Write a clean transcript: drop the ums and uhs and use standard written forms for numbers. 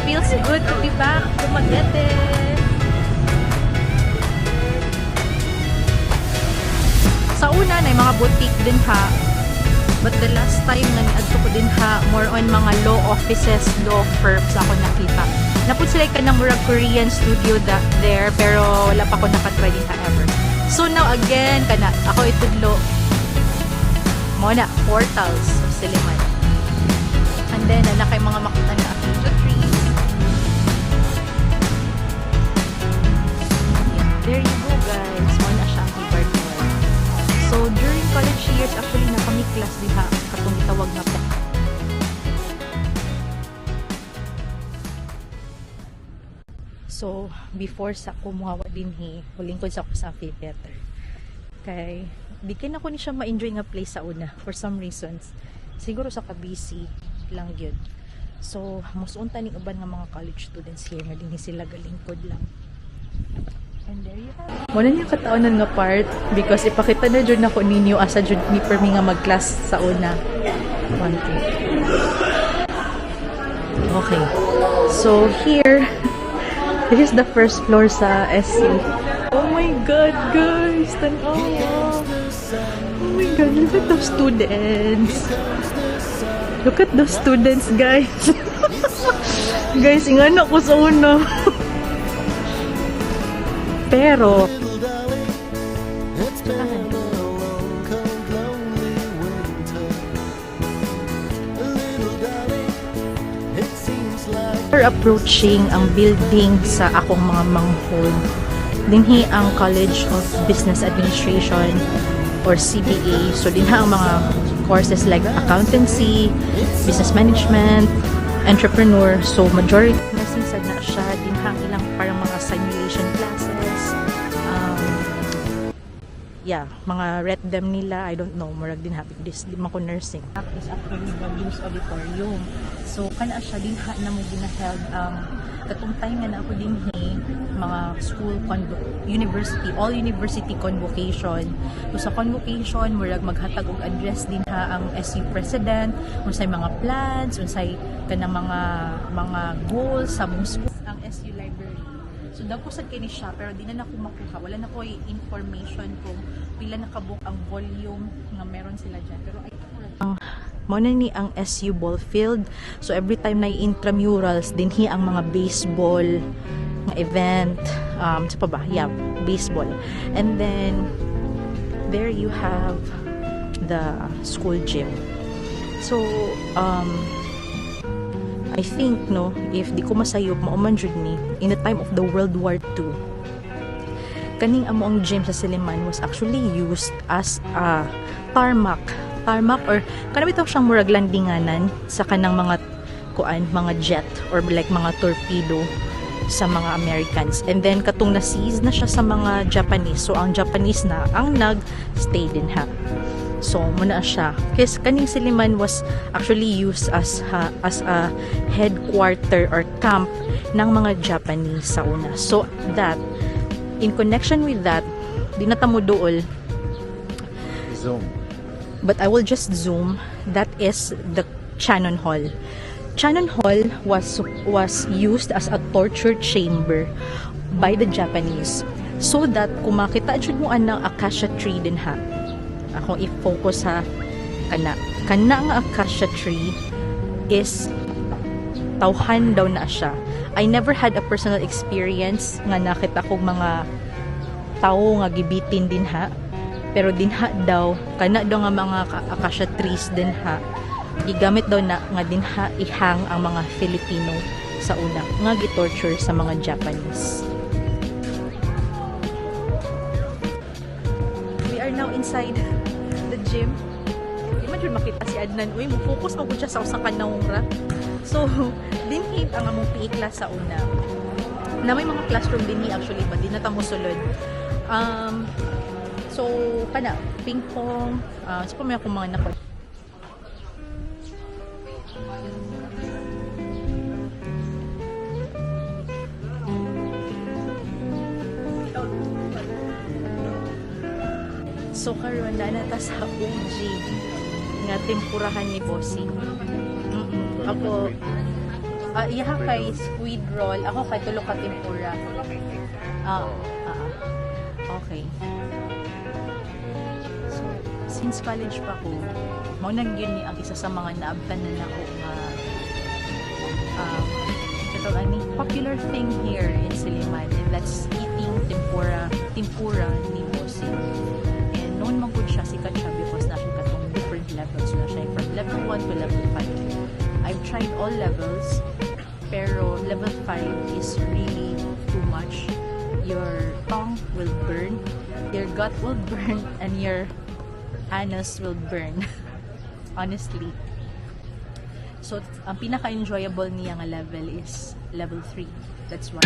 feels good to be back to Magete. Sa una na mga boutique din ha. But the last time na niadto ko din ha, more on mga law offices, law firms ako nakita. Napud sila ka ng murag Korean studio there, pero wala pa ako nakatry din ha ever. So now again, kana ako itudlo mo na portals of Siliman. And then na kay mga makita na acacia trees. Yeah, there you go guys. Mo na siya ang Ibartol. So during college years, actually na kami class diha katong gitawag na pa. So before sa kumuhawa din hulingkod sa ako sa amphitheater. Kay di kay na ko ni siya ma-enjoy nga place sa una for some reasons. Siguro sa ka-busy lang yun. So musunta ning uban nga mga college students here nga dinhi sila galingkod lang. And there you have it. Wala niya kataonan nga part because ipakita na jud nako ninyo asa jud ni permi nga mag-class sa una. One thing. Okay. So here, this is the first floor sa SC. Oh my God, guys! Tanaw! Oh my God, look at those students! Look at those students, guys! Guys, ingana ko sa una. Pero we're approaching ang building sa akong mga manghod. Dinhi ang College of Business Administration or CBA. So dinha ang mga courses like accountancy, business management, entrepreneur. So majority nursing sad na siya. Dinha ang ilang parang mga simulation classes. Yeah, mga ret them nila, I don't know, murag din happy this di man ko nursing. Is actually the Blues Auditorium. So kana siya din na mo ginaheld katong time nga na ako din mga school university, all university convocation. So sa convocation murag maghatag og address din ang SU president, unsay mga plans, unsay kanang mga goals sa mong school, ang SU library. So dako sad kini siya pero di na nako makuha. Wala na ko information kung pila nakabuk ang volume nga meron sila diyan. Pero ay mao na ni ang SU ball field. So every time na intramurals dinhi ang mga baseball nga event. Sa pa ba? Yeah, baseball. And then there you have the school gym. So I think no, if di ko masayop mauman jud ni in the time of the World War II, kaning amo ang gym sa Siliman was actually used as a tarmac or kanang bitaw siyang murag landinganan sa kanang mga mga jet or like mga torpedo sa mga Americans. And then katong na-seize na siya sa mga Japanese. So ang Japanese na ang nag-stay din ha. So muna siya. Kasi kaning Siliman was actually used as a headquarter or camp ng mga Japanese sa una. So that in connection with that, di na ta mo duol. Zoom. But I will just zoom. That is the Shannon Hall. Shannon Hall was used as a torture chamber by the Japanese. So that kung makita jud mo ang acacia tree din ha. Akong i-focus ha kana nga acacia tree is tawhan daw na siya. I never had a personal experience nga nakita kog mga tawo nga gibitin din ha, pero dinha daw kana daw nga mga acacia trees din ha gigamit daw na nga dinha ihang ang mga Filipino sa una nga gitorture sa mga Japanese. We are now inside the gym. Di man dyan makita si Adnan. Uy, focus mo siya sa usa ka naungra. So, dinhi ang among PE class sa una. Na may mga classroom dinhi actually, but di na ta mo sulod. So, kana, ping pong, so pa may akong mga nakot. So karon na ta sa OG nga tempurahan ni Bossing. Ako Iha kay squid roll. Ako kay tulo ka tempura. Okay. So, since college pa ko, mao nang yun ni ang isa sa mga naabtan na ako nga ito ani popular thing here in Siliman, and that's eating tempura ni bossing. And noon man gud siya sikat siya because na siya katong different levels na siya from level 1 to level 5. I've tried all levels, pero level 5 is really too much. Your tongue will burn, your gut will burn, and your anus will burn. Honestly. So, ang pinaka-enjoyable niya nga level is level 3. That's why.